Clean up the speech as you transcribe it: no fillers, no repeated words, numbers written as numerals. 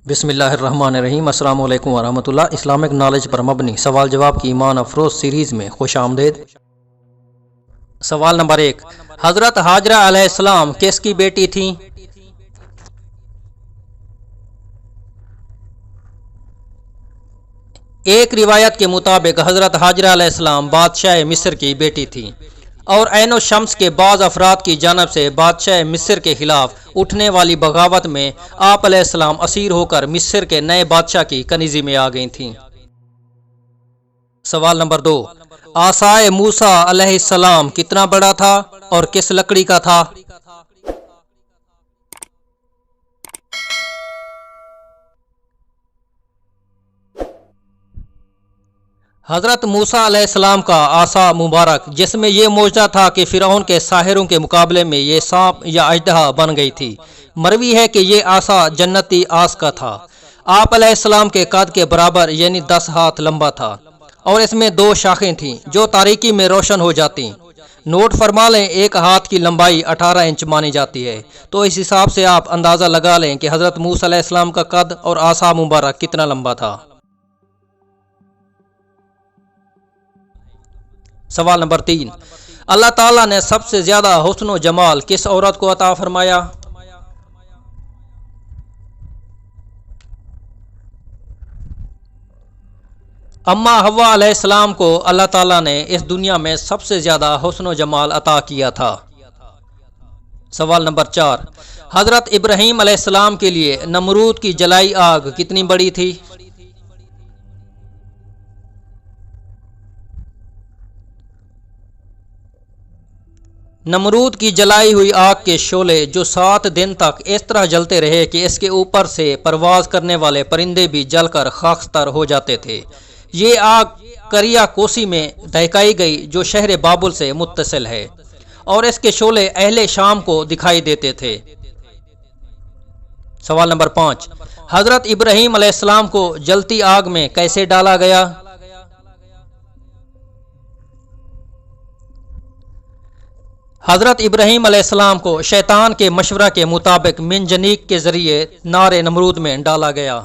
بسم اللہ الرحمن الرحیم۔ السلام علیکم ورحمۃ اللہ۔ اسلامک نالج پر مبنی سوال جواب کی ایمان افروز سیریز میں خوش آمدید۔ سوال نمبر 1، حضرت ہاجرہ علیہ السلام کس کی بیٹی تھیں؟ ایک روایت کے مطابق حضرت ہاجرہ علیہ السلام بادشاہ مصر کی بیٹی تھیں، اور عین الشمس کے بعض افراد کی جانب سے بادشاہ مصر کے خلاف اٹھنے والی بغاوت میں آپ علیہ السلام اسیر ہو کر مصر کے نئے بادشاہ کی کنیزی میں آ گئی تھیں۔ سوال نمبر 2، عصائے موسیٰ علیہ السلام کتنا بڑا تھا اور کس لکڑی کا تھا؟ حضرت موسیٰ علیہ السلام کا عصا مبارک، جس میں یہ معجزہ تھا کہ فرعون کے ساحروں کے مقابلے میں یہ سانپ یا اژدہا بن گئی تھی، مروی ہے کہ یہ عصا جنتی آس کا تھا۔ آپ علیہ السلام کے قد کے برابر یعنی 10 ہاتھ لمبا تھا، اور اس میں 2 شاخیں تھیں جو تاریکی میں روشن ہو جاتی۔ نوٹ فرما لیں، ایک ہاتھ کی لمبائی 18 انچ مانی جاتی ہے، تو اس حساب سے آپ اندازہ لگا لیں کہ حضرت موسیٰ علیہ السلام کا قد اور عصا مبارک کتنا لمبا تھا۔ سوال نمبر 3، اللہ تعالیٰ نے سب سے زیادہ حسن و جمال کس عورت کو عطا فرمایا؟ اماں حوا علیہ السلام کو اللہ تعالیٰ نے اس دنیا میں سب سے زیادہ حسن و جمال عطا کیا تھا۔ سوال نمبر 4، حضرت ابراہیم علیہ السلام کے لیے نمرود کی جلائی آگ کتنی بڑی تھی؟ نمرود کی جلائی ہوئی آگ کے شعلے جو 7 دن تک اس طرح جلتے رہے کہ اس کے اوپر سے پرواز کرنے والے پرندے بھی جل کر خاکستر ہو جاتے تھے، یہ آگ کریا کوسی میں دہکائی گئی جو شہر بابل سے متصل ہے، اور اس کے شعلے اہل شام کو دکھائی دیتے تھے۔ سوال نمبر 5، حضرت ابراہیم علیہ السلام کو جلتی آگ میں کیسے ڈالا گیا؟ حضرت ابراہیم علیہ السلام کو شیطان کے مشورہ کے مطابق منجنیق کے ذریعے نار نمرود میں ڈالا گیا۔